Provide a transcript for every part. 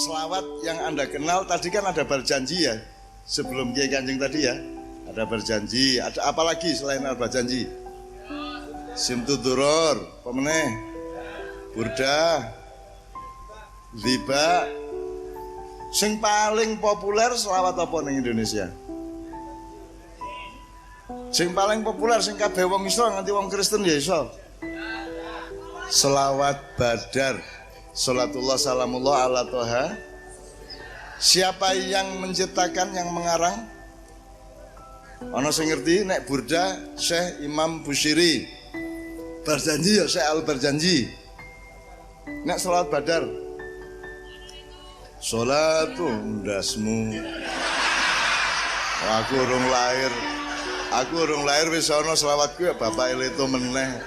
selawat yang Anda kenal tadi kan ada berjanji ya. Sebelum Kiai Kanjeng tadi ya. Ada berjanji, ada apa lagi selain berjanji? Simtuduror, pemeneh, burda, liba. Sing paling populer selawat apa ning Indonesia? Sing paling populer sing kabeh wong Islam nganti wong Kristen ya iso. Selawat Badar. Salatullah salamullah ala toha. Siapa yang menciptakan, yang mengarang? Ono sing ngerti nek burda Syekh Imam Busyiri. Berjanji ya Syekh Al Berjanji. Nek selawat Badar Salatu ndasmu. Aku urung lahir wis ana selawatku ya bapak eleto meneh.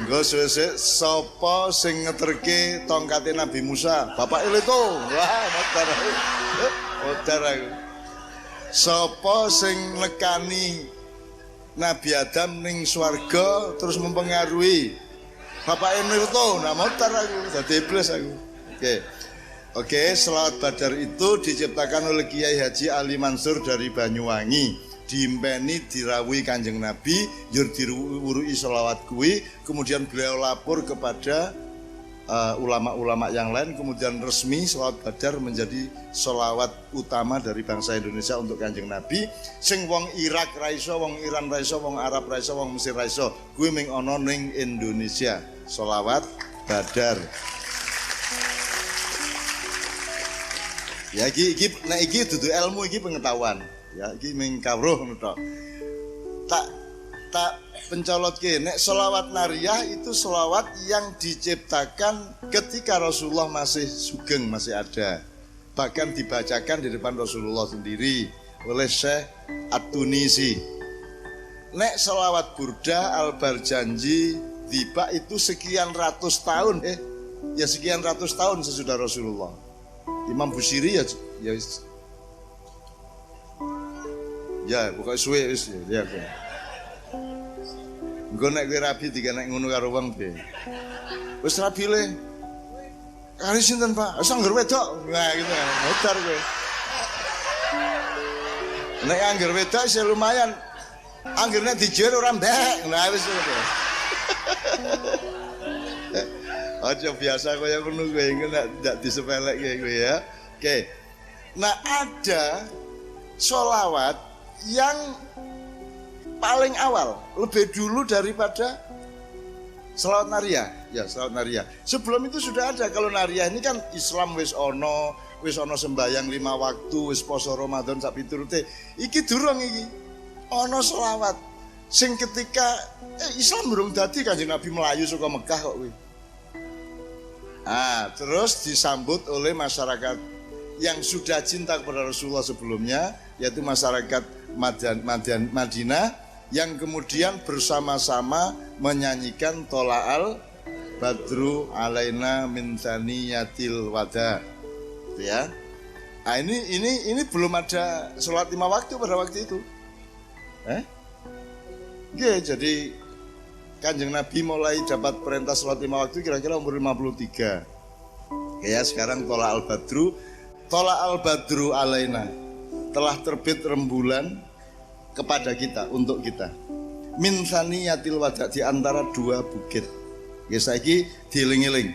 Engko suwe-suwe sapa sing ngeterke tongkate Nabi Musa? Bapak eleto. Wah, motor aku. Sapa sing nekani Nabi Adam ning swarga terus mempengaruhi? Bapak Emirto, nah motor aku, jadi iblis aku. Oke, selawat Badar itu diciptakan oleh Kiai Haji Ali Mansur dari Banyuwangi. Diimpeni dirawuhi Kanjeng Nabi, yur diwurui selawat kuwi, kemudian beliau lapor kepada ulama-ulama yang lain, kemudian resmi selawat Badar menjadi selawat utama dari bangsa Indonesia untuk Kanjeng Nabi. Sing wong Irak raiso, wong Iran raiso, wong Arab raiso, wong Mesir raiso, kuwi ming ana ning Indonesia. Selawat Badar. Ya iki dudu ilmu, iki pengetahuan. Ya iki ming kawruh ngono tok. Tak pencolotke nek selawat nariyah itu selawat yang diciptakan ketika Rasulullah masih sugeng, masih ada. Bahkan dibacakan di depan Rasulullah sendiri oleh Syekh At-Tunisi. Nek selawat burda Al Barjanji tiba itu sekian ratus tahun sekian ratus tahun sesudah Rasulullah. Imam Busyiri ya pokoknya suwe wis ya. Engko nek kowe rabi tiga nek ngono karo wong piye? Wis rabi le. Kali sinten, Pak? Wis angger wedok. Nah gitu. Motor kowe. Nek angger wedok sih lumayan. Angger nek dijer ora mbek. Nah wis ngono. Aja biasa kaya ngono kowe ndak disepelekke kowe ya. Oke. Nah, ada sholawat yang paling awal, lebih dulu daripada selawat nariyah. Ya, selawat nariyah. Sebelum itu sudah ada. Kalau nariyah ini kan Islam wis ono sembahyang 5 waktu, wis poso Ramadan sak piturute. Iki durung iki. Ono selawat sing ketika Islam durung dadi Kanjeng Nabi melayu saka Mekah kok kuwi. Terus disambut oleh masyarakat yang sudah cinta kepada Rasulullah sebelumnya, yaitu masyarakat Madinah yang kemudian bersama-sama menyanyikan Tola'al Badru alaina min thaniyatil wada. Gitu ya. Nah, ini belum ada sholat 5 waktu pada waktu itu. Jadi Kanjeng Nabi mulai dapat perintah sholat 5 waktu kira-kira umur 53. Ya, sekarang Tola'al Badru alaina, telah terbit rembulan kepada kita, untuk kita. Min thaniyatil wada, di antara 2 bukit. Ya saiki dieling-eling.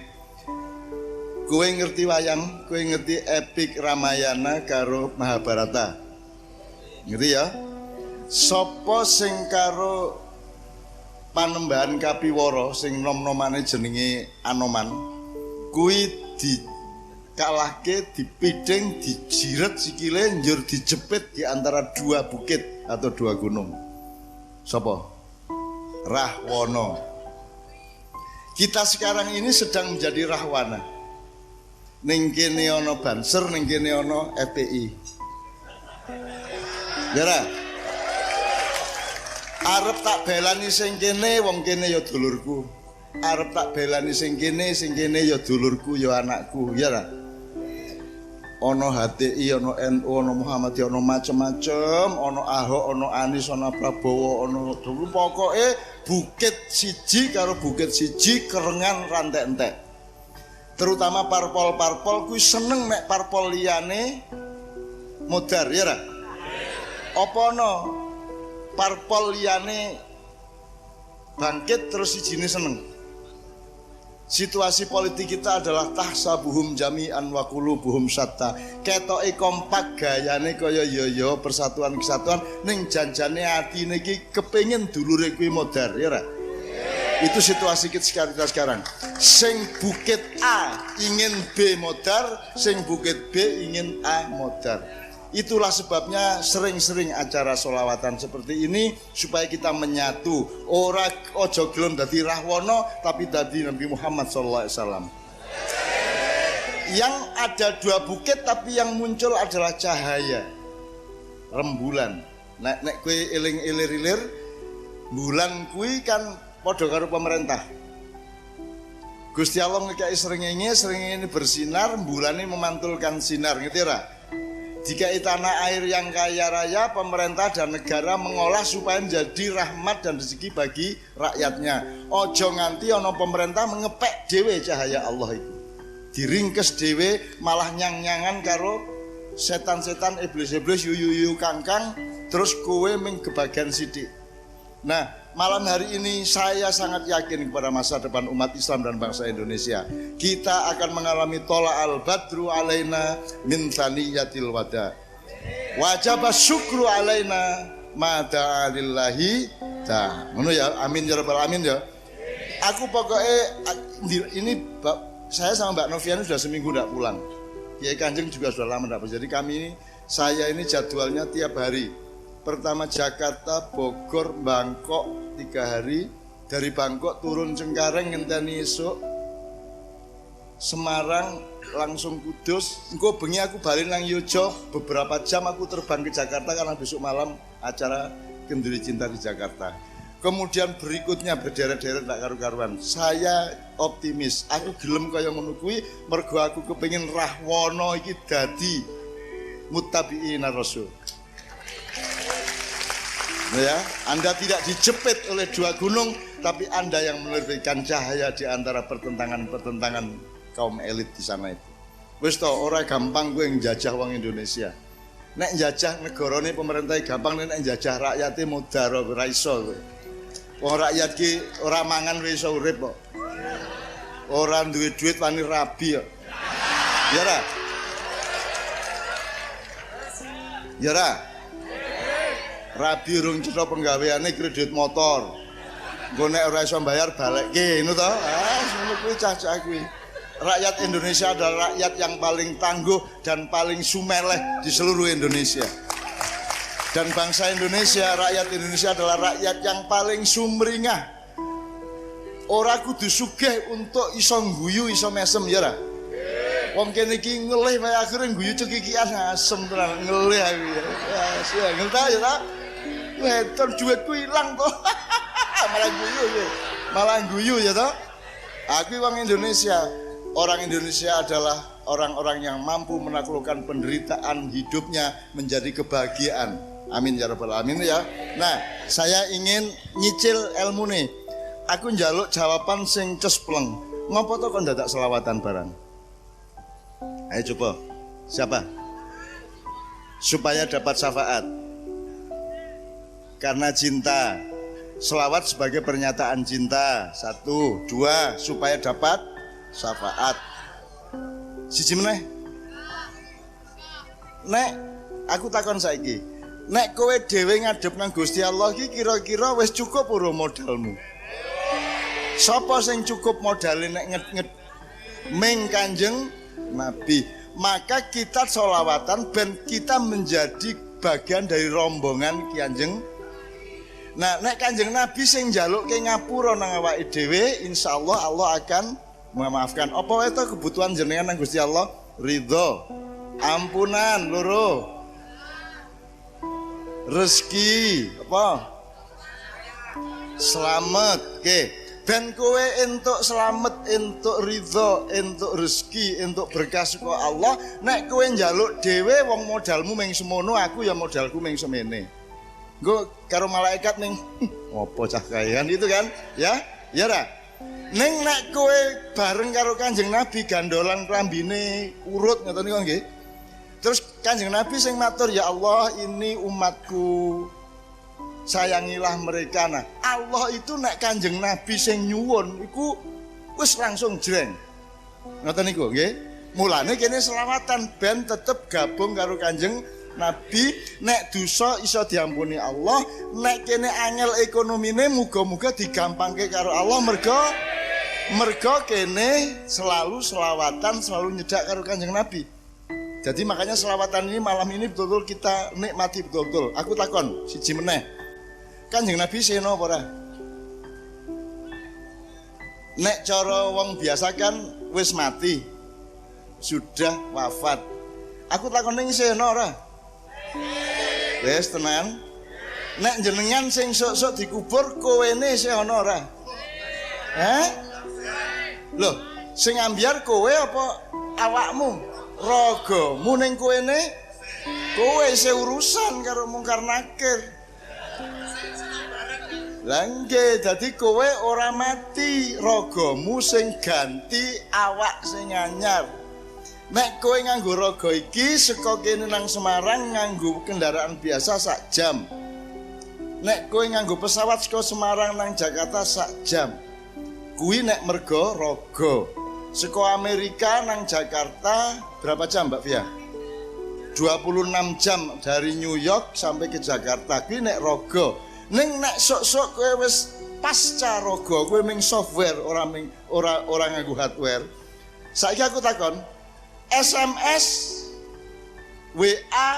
Kowe ngerti wayang, kowe ngerti epik Ramayana karo Mahabharata. Ngerti ya? Sopo sing karo Panembahan Kapiwara sing nom-nomane jenenge Anoman, kuwi dikalahke, dipiding, dijiret sikile, njur dijepit di antara 2 bukit atau 2 gunung. Sopo? Rahwana. Kita sekarang ini sedang menjadi Rahwana. Ning kene ana Banser, ning kene ana FPI. Ya. Arep tak belani sing kene, wong kene ya dulurku. Arep tak belani sing kene ya dulurku, ya anakku, ya ra. Ana HTI, ana NU, ana Muhammadiyah, ana macem-macem, ana Ahok, ana Anies, ana Prabowo, ana dulu pokoke bukit siji karo bukit siji kerengan rantek entek. terutama parpol-parpol kuwi seneng nek parpol liyane modar ya ra? Apa ana parpol liyane bangkit terus sijine seneng? Situasi politik kita adalah tahsabuhum jami'an wa qulubuhum syatta. Ketoke kompak gayane kaya yo persatuan kesatuan ning janjane atine iki kepengin dulure kuwi modar ya ra? Itu situasi kita sekarang. Sing bukit A ingin B modar, sing bukit B ingin A modar. Itulah sebabnya sering-sering acara sholawatan seperti ini supaya kita menyatu. Ora ojo gelem dadi Rahwana tapi dadi Nabi Muhammad SAW. Yang ada dua bukit tapi yang muncul adalah cahaya rembulan. Nek kowe eling ilir-ilir bulan kuwi kan padha karo pemerintah. Gusti Allah ngekei srengenge bersinar, bulane memantulkan sinar, ngerti ora? Dikai tanah air yang kaya raya, pemerintah dan negara mengolah supaya menjadi rahmat dan rezeki bagi rakyatnya. Ojo nganti ana pemerintah mengepek dhewe cahaya Allah itu. Diringkes dhewe malah nyang-nyangan karo setan-setan iblis-iblis yuyu kangkang terus kowe ming kebagian sithik. Nah, malam hari ini saya sangat yakin kepada masa depan umat Islam dan bangsa Indonesia. Kita akan mengalami tola al-badru alaina min thaniyatil wada. Wajib syukru alaina mada lillahi ta. Ngono ya, amin ya rabbal alamin ya. Aku pokoknya ini saya sama Mbak Novian sudah seminggu tidak pulang. Kiai Kanjeng juga sudah lama tidak pulang. Jadi kami ini, saya ini jadwalnya tiap hari. Pertama Jakarta, Bogor, Bangkok 3 hari. Dari Bangkok turun Cengkareng ngenteni esuk. Semarang langsung Kudus. Engko bengi aku balik nang Yojo. Beberapa jam aku terbang ke Jakarta karena besok malam acara Genduri Cinta di Jakarta. Kemudian berikutnya berderet-deret tak karu-karuan. Saya optimis. Aku gelem kaya ngono kuwi mergo aku kepengin Rahwana iki dadi muttabi'ina Rasul. Ya, Anda tidak dijepit oleh dua gunung, tapi Anda yang menerbitkan cahaya di antara pertentangan-pertentangan kaum elit di sana itu. Wis to, ora gampang gue njajah wong Indonesia. Nek njajah negarane pemerintah gampang, nek njajah rakyate modar ora iso kowe. Wong rakyat ki ora mangan wis iso urip kok. Ora duwe duit wani rabi kok. Ya ra? Ya ra? Rabi urung cetha penggaweane kredit motor. Engko nek ora iso bayar balekke ngono to. Ngono kuwi cah-cah kuwi. Rakyat Indonesia adalah rakyat yang paling tangguh dan paling sumeleh di seluruh Indonesia. Dan bangsa Indonesia, rakyat Indonesia adalah rakyat yang paling sumringah. Ora kudu sugih untuk iso ngguyu, iso mesem ya ra. Wong kene iki ngelih wae akhire ngguyu cekikian asem tenan ngelih aku ya. Ya, ngerti ya ta? Weton duitku ilang to. Malah guyu ya toh. Aku wong Indonesia. Orang Indonesia adalah orang-orang yang mampu menaklukkan penderitaan hidupnya menjadi kebahagiaan. Amin ya rabbal alamin ya. Nah, saya ingin nyicil ilmu nih. Aku njaluk jawaban sing cespleng. Ngopo to kon dadak selawatan barang? Ayo coba. Siapa? Supaya dapat syafaat. Karena cinta. Selawat sebagai pernyataan cinta. 1, 2, supaya dapat syafaat. Siji meneh. Nek aku takon saiki, nek kowe dhewe ngadep nang Gusti Allah iki kira-kira wis cukup ora modalmu? Sapa sing cukup modale nek ming Kanjeng Nabi? Maka kita sholawatan ben kita menjadi bagian dari rombongan Kanjeng. Nah, nek Kanjeng Nabi sing njalukke ngapura nang awake dhewe, insyaallah Allah akan memaafkan. Apa wae to kebutuhan jenengan nang Gusti Allah? Ridho, ampunan, loro, rezeki, apa? Selamat. Oke. Ben kowe entuk selamat, entuk ridho, entuk rezeki, entuk berkah saka Allah. Nek kowe njaluk dhewe wong modalmu mung semono, aku ya modalku mung semene. Nggo karo malaikat ning apa cah kae kan itu kan? Ya? Ya ra? Ning nek kowe bareng karo Kanjeng Nabi gandolan klambine urut ngoten niku nggih. Terus Kanjeng Nabi sing matur, ya Allah ini umatku, sayangilah mereka. Nah, Allah itu nek Kanjeng Nabi sing nyuwun iku wis langsung jreng. Ngoten niku nggih. Mulane kene selawatan ben tetep gabung karo Kanjeng Nabi. Nek dosa iso diampuni Allah, nek kene angel ekonomine muga-muga digampangke karo Allah mergo kene selalu selawatan, selalu nyedak karo Kanjeng Nabi. Jadi makanya selawatan ini malam ini betul-betul kita nikmati betul-betul. Aku takon siji meneh. Kanjeng Nabi seno apa ora? Nek cara wong biasa kan wis mati, sudah wafat. Aku takon ning seno ora? Wis tenan. Nek jenengan sing sok-sok dikubur kowene isih ana ora? Loh, sing ambyar kowe apa awakmu? Ragamu ning kowene? Kowe isih urusan karo mungkar nakir. Lah nggih, dadi kowe ora mati, ragamu sing ganti awak sing anyar. Nek kowe nganggo raga iki saka kene nang Semarang nganggo kendaraan biasa sak jam. Nek kowe nganggo pesawat saka Semarang nang Jakarta sak jam. Kuwi nek mergo raga. Saka Amerika nang Jakarta berapa jam Mbak Fia? 26 jam dari New York sampai ke Jakarta. Kuwi nek raga. Ning nek sok-sok kowe wis pasca raga, kowe ming software ora nganggo hardware. Saiki aku takon, SMS, WA,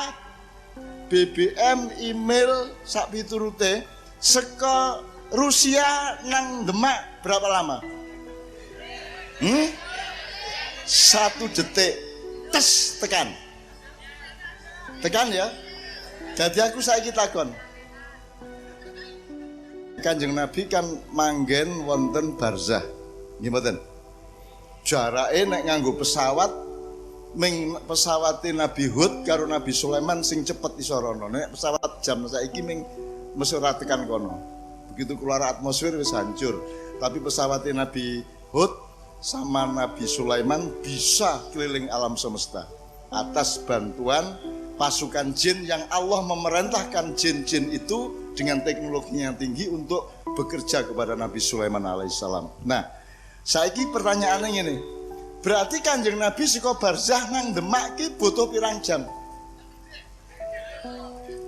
BBM, email sak piturute saka Rusia nang Demak berapa lama? 1 detik. Tes tekan ya. Jadi aku saiki takon, Kanjeng Nabi kan manggen wonten barzah nggih mboten? Jarake nek nganggo pesawat ming pesawate Nabi Hud karo Nabi Sulaiman sing cepet iso rono. Nek pesawat jam saiki ming mesti ora tekan kono. Begitu keluar atmosfer wis hancur. Tapi pesawate Nabi Hud sama Nabi Sulaiman bisa keliling alam semesta atas bantuan pasukan jin yang Allah memerintahkan jin-jin itu dengan teknologi yang tinggi untuk bekerja kepada Nabi Sulaiman alaihissalam. Nah, saiki pertanyaannya ini, berarti Kanjeng Nabi saka barzah nang Demak ki butuh pirang jam?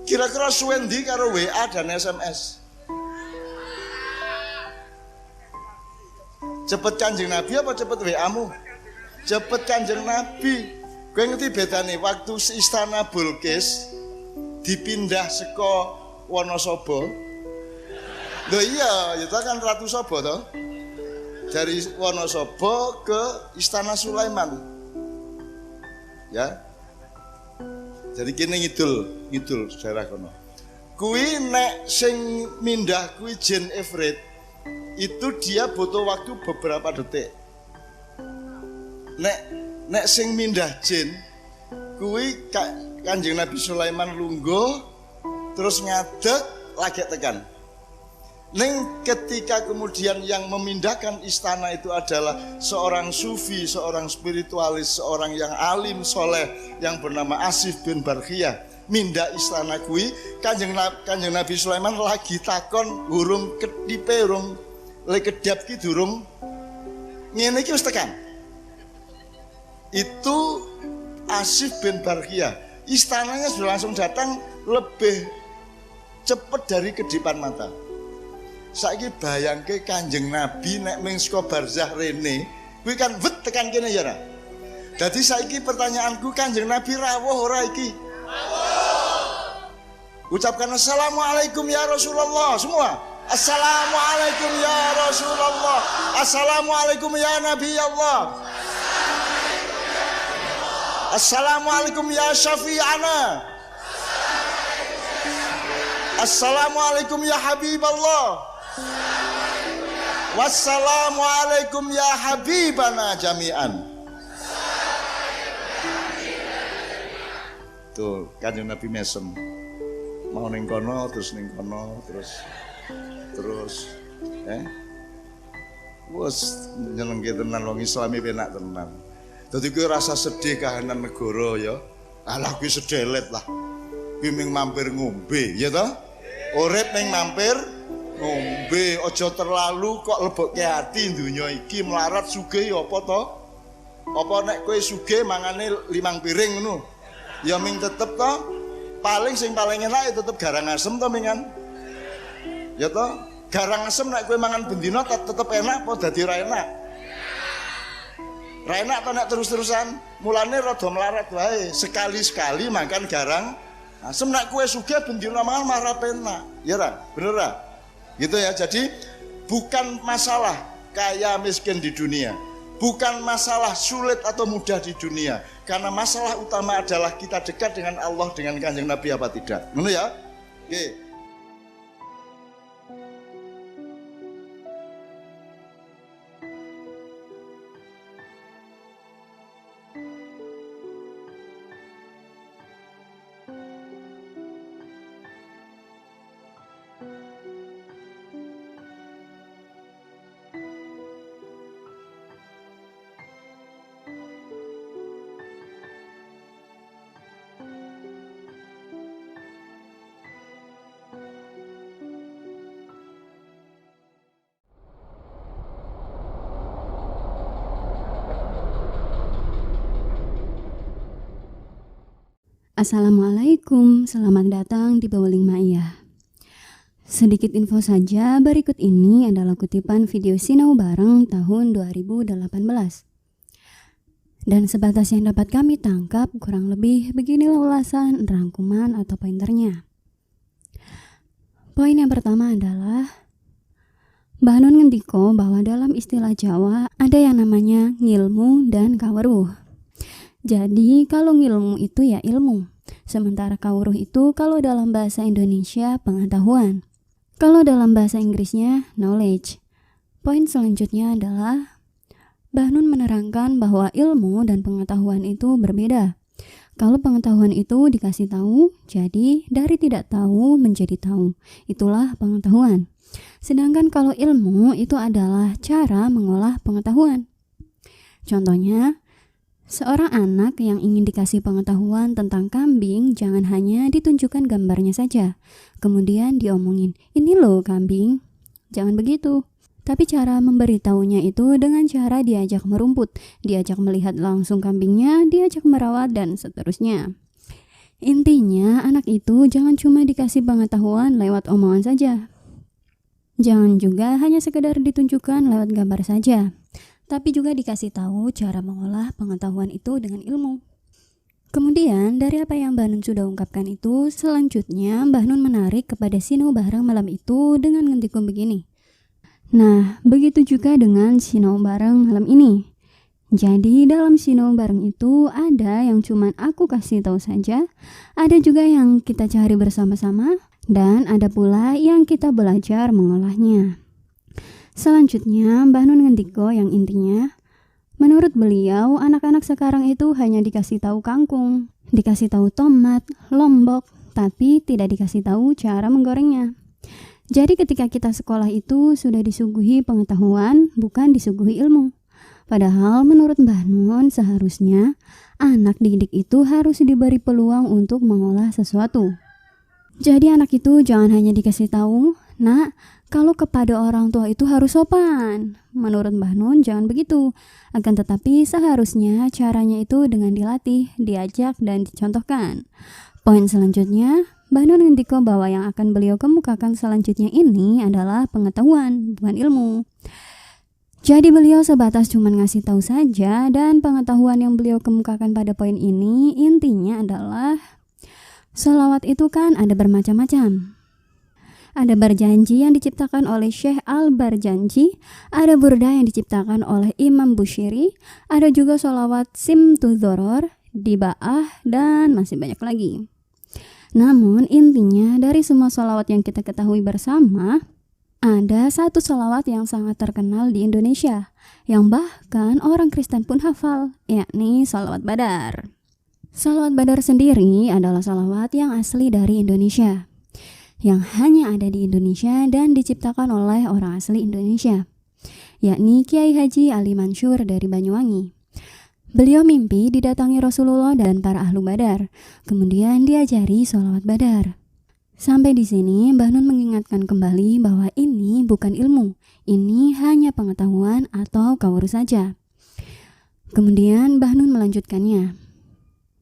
Kira-kira suwe ndi karo WA dan SMS? Cepet Kanjeng Nabi apa cepet WA-mu? Cepet Kanjeng Nabi. Kowe ngerti bedane waktu istana Bilqis dipindah saka Wonosobo. Lho iya, itu kan Ratu Saba toh. Dari Wonosobo ke Istana Sulaiman. Ya. Jadi kene ngidul sejarah kono. Kuwi nek sing mindah kuwi jin Ifrit, itu dia butuh waktu beberapa detik. Nek sing mindah jin kuwi Kanjeng Nabi Sulaiman lungguh terus ngadeg lagi tekan. Ning ketika kemudian yang memindahkan istana itu adalah seorang sufi, seorang spiritualis, seorang yang alim soleh yang bernama Asif bin Barkhiyah mindah istana kuwi, Kanjeng Nabi Sulaiman lagi takon urung ketipe urung le kedap ki durung ngene iki wis tekan. Itu Asif bin Barkhiyah, istananya sudah langsung datang lebih cepat dari kedipan mata. Saiki bayangke Kanjeng Nabi nek ming saka barzah rene kuwi kan wet tekan kene ya ra. Dadi saiki pertanyaanku, Kanjeng Nabi rawuh ora iki? Rawuh. Ucapkan assalamualaikum ya Rasulullah semua. Assalamualaikum ya Rasulullah. Assalamualaikum ya Nabi Allah. Assalamualaikum ya Syafi'ana. Assalamualaikum ya Habib Allah. Wassalamualaikum ya Habibana jami'an. Tuh Kanjeng Nabi mesem mau ning kono terus ning kono terus Wes nyenengke tenan wong Islami penak tenan. Dadi kuwi rasa sedih kahanan negara ya. Alah kuwi sedelet lah. Kuwi ming mampir ngombe, ya toh? Urip ning mampir ngombe, aja terlalu kok lebokke ati donya iki melarat sugih ya apa to? Apa nek kowe sugih mangane 5 piring ngono? Ya ming tetep to. Paling sing paling enak tetep garang asem to mingan. Ya toh? Garang asem nek kowe mangan bendina tetep enak apa dadi ra enak? Ra enak to nek terus-terusan. Mulane rada melarat wae. Sekali-sekali makan garang asem nek kowe sugih bendina mangan malah enak. Ya ra? Bener ra? Gitu ya. Jadi bukan masalah kaya miskin di dunia. Bukan masalah sulit atau mudah di dunia. Karena masalah utama adalah kita dekat dengan Allah, dengan Kanjeng Nabi apa tidak. Ngono ya? Oke. Assalamualaikum, selamat datang di Bawling Ma'iyah. Sedikit info saja, berikut ini adalah kutipan video Sinau Bareng tahun 2018. Dan sebatas yang dapat kami tangkap, kurang lebih beginilah ulasan, rangkuman, atau pointernya. Poin yang pertama adalah Mbah Nun ngendiko bahwa dalam istilah Jawa ada yang namanya ngilmu dan kaweruh. Jadi kalau ngilmu itu ya ilmu, sementara kawruh itu kalau dalam bahasa Indonesia pengetahuan. Kalau dalam bahasa Inggrisnya knowledge. Poin selanjutnya adalah Mbah Nun menerangkan bahwa ilmu dan pengetahuan itu berbeda. Kalau pengetahuan itu dikasih tahu, jadi dari tidak tahu menjadi tahu. Itulah pengetahuan. Sedangkan kalau ilmu itu adalah cara mengolah pengetahuan. Contohnya, seorang anak yang ingin dikasih pengetahuan tentang kambing jangan hanya ditunjukkan gambarnya saja, kemudian diomongin, ini loh kambing. Jangan begitu. Tapi cara memberitahunya itu dengan cara diajak merumput, diajak melihat langsung kambingnya, diajak merawat, dan seterusnya. Intinya, anak itu jangan cuma dikasih pengetahuan lewat omongan saja. Jangan juga hanya sekedar ditunjukkan lewat gambar saja, tapi juga dikasih tahu cara mengolah pengetahuan itu dengan ilmu. Kemudian, dari apa yang Mbah Nun sudah ungkapkan itu, selanjutnya Mbah Nun menarik kepada Sinau Bareng malam itu dengan ngentikum begini. Nah, begitu juga dengan Sinau Bareng malam ini. Jadi, dalam Sinau Bareng itu ada yang cuman aku kasih tahu saja, ada juga yang kita cari bersama-sama, dan ada pula yang kita belajar mengolahnya. Selanjutnya, Mbah Nun ngendiko yang intinya, menurut beliau, anak-anak sekarang itu hanya dikasih tahu kangkung, dikasih tahu tomat, lombok, tapi tidak dikasih tahu cara menggorengnya. Jadi ketika kita sekolah itu sudah disuguhi pengetahuan, bukan disuguhi ilmu. Padahal menurut Mbah Nun seharusnya anak didik itu harus diberi peluang untuk mengolah sesuatu. Jadi anak itu jangan hanya dikasih tahu, "Nak, kalau kepada orang tua itu harus sopan." Menurut Mbah Nun jangan begitu. Akan tetapi seharusnya caranya itu dengan dilatih, diajak, dan dicontohkan. Poin selanjutnya, Mbah Nun ngendiko bahwa yang akan beliau kemukakan selanjutnya ini adalah pengetahuan, bukan ilmu. Jadi beliau sebatas cuma ngasih tahu saja, dan pengetahuan yang beliau kemukakan pada poin ini intinya adalah sholawat itu kan ada bermacam-macam. Ada berjanji yang diciptakan oleh Syekh Al-Barjanji, ada burda yang diciptakan oleh Imam Bushiri, ada juga sholawat Simtu Dzoror, Dibaah, dan masih banyak lagi. Namun intinya dari semua sholawat yang kita ketahui bersama, ada satu sholawat yang sangat terkenal di Indonesia, yang bahkan orang Kristen pun hafal, yakni sholawat Badar. Sholawat Badar sendiri adalah sholawat yang asli dari Indonesia, yang hanya ada di Indonesia dan diciptakan oleh orang asli Indonesia. yakni Kiai Haji Ali Mansur dari Banyuwangi. Beliau mimpi didatangi Rasulullah dan para ahlu Badar, kemudian diajari sholawat Badar. Sampai di sini Mbah Nun mengingatkan kembali bahwa ini bukan ilmu, ini hanya pengetahuan atau kawru saja. Kemudian Mbah Nun melanjutkannya.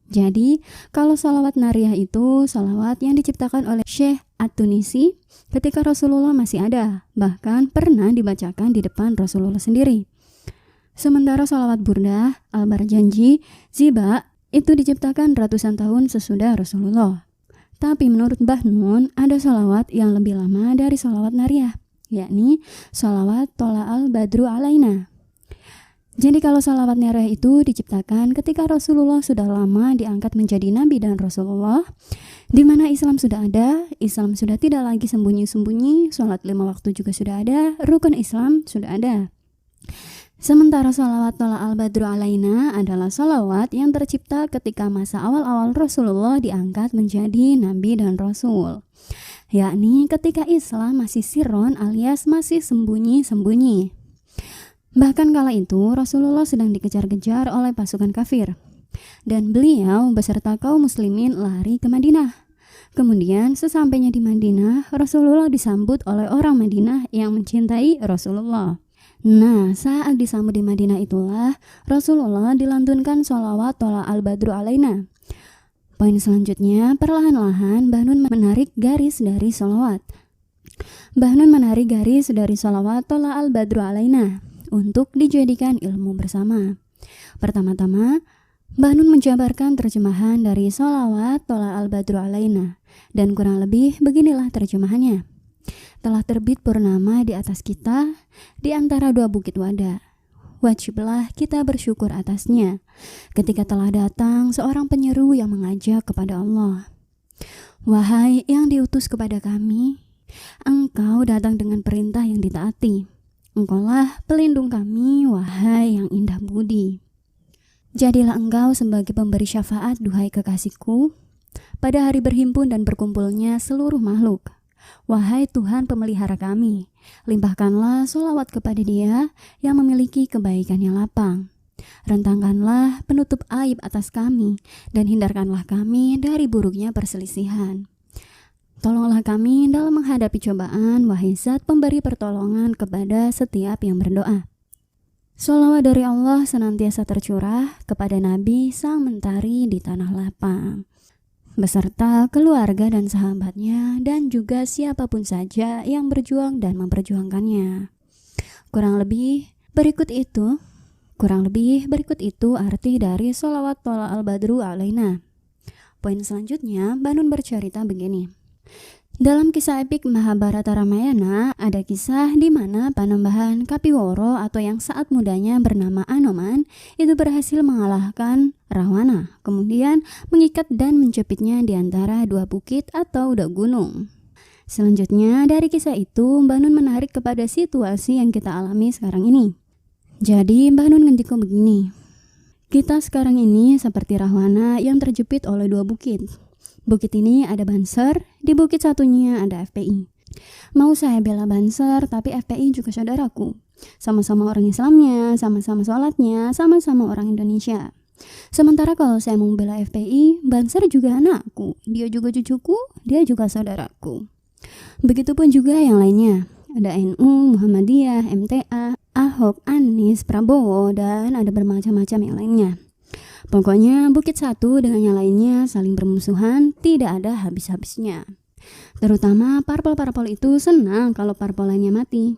Jadi, kalau sholawat nariyah itu sholawat yang diciptakan oleh Syekh At-Tunisi ketika Rasulullah masih ada, bahkan pernah dibacakan di depan Rasulullah sendiri. Sementara sholawat burdah, al-barjanji, ziba itu diciptakan ratusan tahun sesudah Rasulullah. Tapi menurut Mbah Nun ada sholawat yang lebih lama dari sholawat nariyah, yakni sholawat tola'al badru alaina. Jadi kalau sholawat nariyah itu diciptakan ketika Rasulullah sudah lama diangkat menjadi Nabi dan Rasulullah, di mana Islam sudah ada, Islam sudah tidak lagi sembunyi-sembunyi, sholat 5 waktu juga sudah ada, rukun Islam sudah ada. Sementara sholawat tola'al badru alaina adalah sholawat yang tercipta ketika masa awal-awal Rasulullah diangkat menjadi Nabi dan Rasul, yakni ketika Islam masih sirron alias masih sembunyi-sembunyi. Bahkan kala itu Rasulullah sedang dikejar-kejar oleh pasukan kafir dan beliau beserta kaum muslimin lari ke Madinah. Kemudian sesampainya di Madinah, Rasulullah disambut oleh orang Madinah yang mencintai Rasulullah. Nah, saat disambut di Madinah itulah Rasulullah dilantunkan sholawat tola'al badru alaina. Poin selanjutnya, perlahan-lahan Mbah Nun menarik garis dari sholawat. Mbah Nun menarik garis dari sholawat tola'al badru alaina untuk dijadikan ilmu bersama. Pertama-tama, Mbah Nun menjabarkan terjemahan dari sholawat tola'al badru alaina, dan kurang lebih beginilah terjemahannya. Telah terbit purnama di atas kita, di antara 2 bukit Wada. Wajiblah kita bersyukur atasnya, ketika telah datang seorang penyeru yang mengajak kepada Allah. Wahai yang diutus kepada kami, engkau datang dengan perintah yang ditaati. Engkaulah pelindung kami, wahai yang indah budi. Jadilah engkau sebagai pemberi syafaat, duhai kekasihku, pada hari berhimpun dan berkumpulnya seluruh makhluk. Wahai Tuhan pemelihara kami, limpahkanlah sholawat kepada Dia yang memiliki kebaikan yang lapang. Rentangkanlah penutup aib atas kami, dan hindarkanlah kami dari buruknya perselisihan. Tolonglah kami dalam menghadapi cobaan, wahai Zat pemberi pertolongan kepada setiap yang berdoa. Sholawat dari Allah senantiasa tercurah kepada Nabi Sang Mentari di Tanah Lapang, beserta keluarga dan sahabatnya, dan juga siapapun saja yang berjuang dan memperjuangkannya. Kurang lebih berikut itu arti dari sholawat tola'al badru alaina. Poin selanjutnya, Mbah Nun bercerita begini. Dalam kisah epik Mahabharata Ramayana, ada kisah di mana Panembahan Kapiworo atau yang saat mudanya bernama Anoman itu berhasil mengalahkan Rawana, kemudian mengikat dan menjepitnya di antara 2 bukit atau 2 gunung. Selanjutnya dari kisah itu Mbah Nun menarik kepada situasi yang kita alami sekarang ini. Jadi Mbah Nun ngendiko begini. Kita sekarang ini seperti Rahwana yang terjepit oleh 2 bukit. Bukit ini ada Banser, di bukit satunya ada FPI. Mau saya bela Banser, tapi FPI juga saudaraku. Sama-sama orang Islamnya, sama-sama sholatnya, sama-sama orang Indonesia. Sementara kalau saya mau bela FPI, Banser juga anakku, dia juga cucuku, dia juga saudaraku. Begitupun juga yang lainnya. Ada NU, Muhammadiyah, MTA, Ahok, Anies, Prabowo, dan ada bermacam-macam yang lainnya. Pokoknya bukit satu dengan yang lainnya saling bermusuhan, tidak ada habis-habisnya. Terutama parpol-parpol itu senang kalau parpol lainnya mati.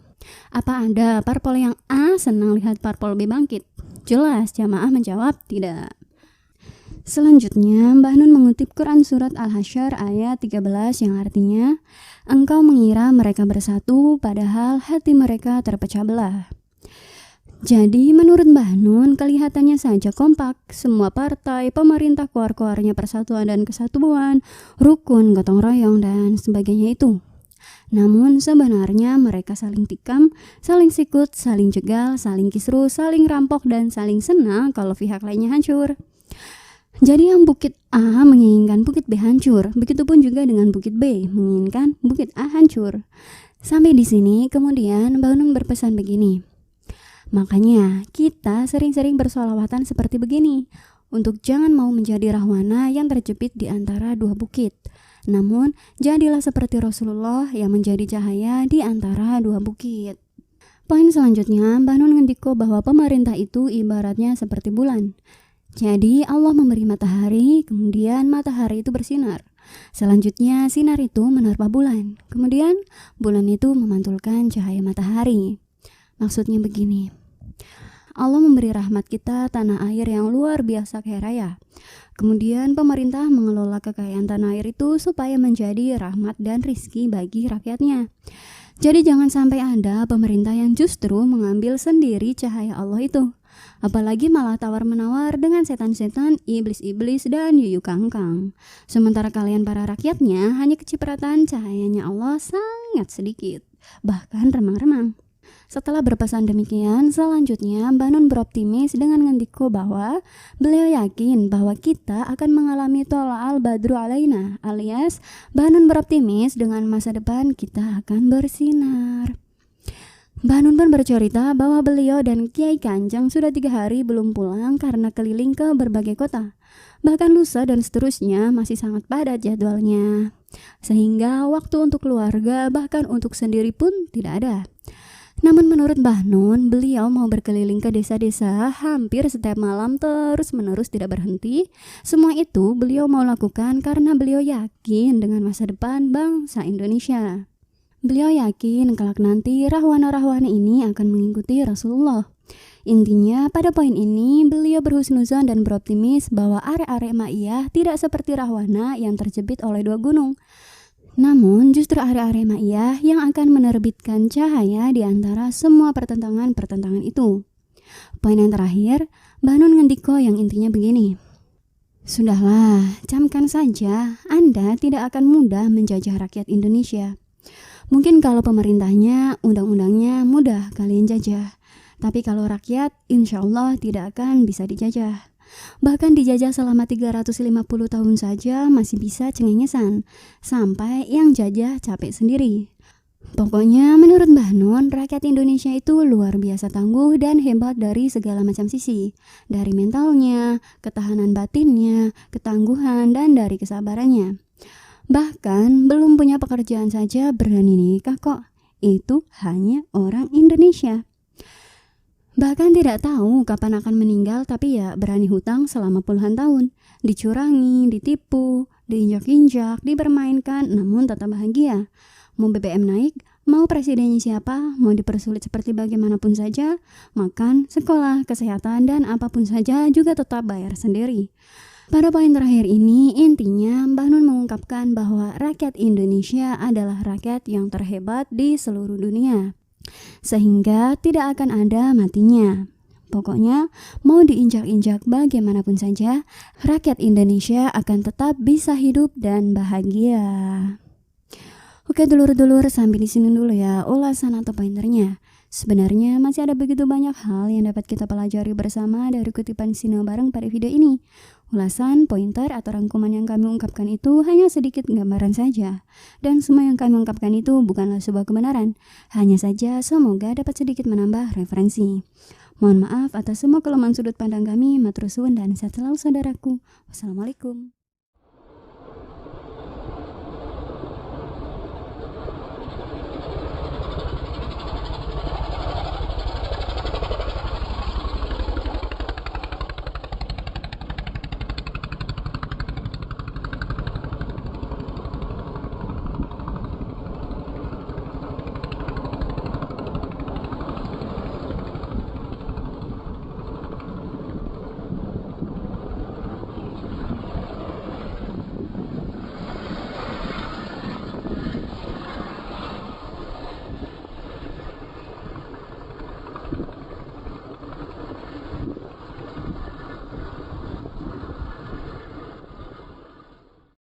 Apa ada parpol yang A senang lihat parpol B bangkit? Jelas jamaah menjawab tidak. Selanjutnya Mbah Nun mengutip Quran surat Al-Hasyr ayat 13 yang artinya, engkau mengira mereka bersatu padahal hati mereka terpecah belah. Jadi menurut Mbah Nun kelihatannya saja kompak, semua partai, pemerintah keluar-keluarnya persatuan dan kesatuan, rukun, gotong royong dan sebagainya itu. Namun sebenarnya mereka saling tikam, saling sikut, saling jegal, saling kisru, saling rampok dan saling senang kalau pihak lainnya hancur. Jadi yang bukit A menginginkan bukit B hancur, begitupun juga dengan bukit B menginginkan bukit A hancur. Sampai di sini kemudian Mbah Nun berpesan begini. Makanya kita sering-sering bersolawatan seperti begini, untuk jangan mau menjadi rahwana yang terjepit di antara dua bukit. Namun, jadilah seperti Rasulullah yang menjadi cahaya di antara dua bukit. Poin selanjutnya, Mbah Nun ngendiko bahwa pemerintah itu ibaratnya seperti bulan. Jadi Allah memberi matahari, kemudian matahari itu bersinar. Selanjutnya sinar itu menerpa bulan. Kemudian bulan itu memantulkan cahaya matahari. Maksudnya begini. Allah memberi rahmat kita tanah air yang luar biasa kaya raya. Kemudian pemerintah mengelola kekayaan tanah air itu supaya menjadi rahmat dan rizki bagi rakyatnya. Jadi jangan sampai ada pemerintah yang justru mengambil sendiri cahaya Allah itu. Apalagi malah tawar-menawar dengan setan-setan, iblis-iblis, dan yuyu kangkang. Sementara kalian para rakyatnya hanya kecipratan cahayanya Allah sangat sedikit, bahkan remang-remang. Setelah berpesan demikian, selanjutnya Mbah Nun beroptimis dengan ngendiko bahwa beliau yakin bahwa kita akan mengalami tola'al badru alaina, alias Mbah Nun beroptimis dengan masa depan kita akan bersinar. Mbah Nun pun bercerita bahwa beliau dan Kiai Kanjeng sudah 3 hari belum pulang karena keliling ke berbagai kota. Bahkan lusa dan seterusnya masih sangat padat jadwalnya. Sehingga waktu untuk keluarga bahkan untuk sendiri pun tidak ada. Namun menurut Mbah Nun, beliau mau berkeliling ke desa-desa hampir setiap malam terus-menerus tidak berhenti. Semua itu beliau mau lakukan karena beliau yakin dengan masa depan bangsa Indonesia. Beliau yakin kelak nanti rahwana-rahwana ini akan mengikuti Rasulullah. Intinya pada poin ini beliau berhusnuzon dan beroptimis bahwa arek-arek Ma'iyah tidak seperti rahwana yang terjepit oleh 2 gunung. Namun justru arek-arek Ma'iyah yang akan menerbitkan cahaya di antara semua pertentangan-pertentangan itu. Poin yang terakhir, Mbah Nun ngendiko yang intinya begini. Sudahlah, camkan saja, Anda tidak akan mudah menjajah rakyat Indonesia. Mungkin kalau pemerintahnya, undang-undangnya mudah kalian jajah. Tapi kalau rakyat, insya Allah tidak akan bisa dijajah. Bahkan dijajah selama 350 tahun saja masih bisa cengengesan, sampai yang jajah capek sendiri. Pokoknya menurut Mbah Nun, rakyat Indonesia itu luar biasa tangguh dan hebat dari segala macam sisi. Dari mentalnya, ketahanan batinnya, ketangguhan, dan dari kesabarannya. Bahkan belum punya pekerjaan saja berani nikah kok. Itu hanya orang Indonesia. Bahkan tidak tahu kapan akan meninggal, tapi ya berani hutang selama puluhan tahun. Dicurangi, ditipu, diinjak-injak, dipermainkan, namun tetap bahagia. Mau BBM naik, mau presidennya siapa, mau dipersulit seperti bagaimanapun saja, makan, sekolah, kesehatan, dan apapun saja juga tetap bayar sendiri. Pada poin terakhir ini, intinya Mbah Nun mengungkapkan bahwa rakyat Indonesia adalah rakyat yang terhebat di seluruh dunia. Sehingga tidak akan ada matinya. Pokoknya mau diinjak-injak bagaimanapun saja, rakyat Indonesia akan tetap bisa hidup dan bahagia. Oke dulur-dulur, sampai di sini dulu ya ulasan atau pointernya. Sebenarnya masih ada begitu banyak hal yang dapat kita pelajari bersama dari kutipan Sina bareng pada video ini. Ulasan, pointer, atau rangkuman yang kami ungkapkan itu hanya sedikit gambaran saja. Dan semua yang kami ungkapkan itu bukanlah sebuah kebenaran. Hanya saja semoga dapat sedikit menambah referensi. Mohon maaf atas semua kelemahan sudut pandang kami, matur suwun dan sehat selalu saudaraku. Wassalamualaikum.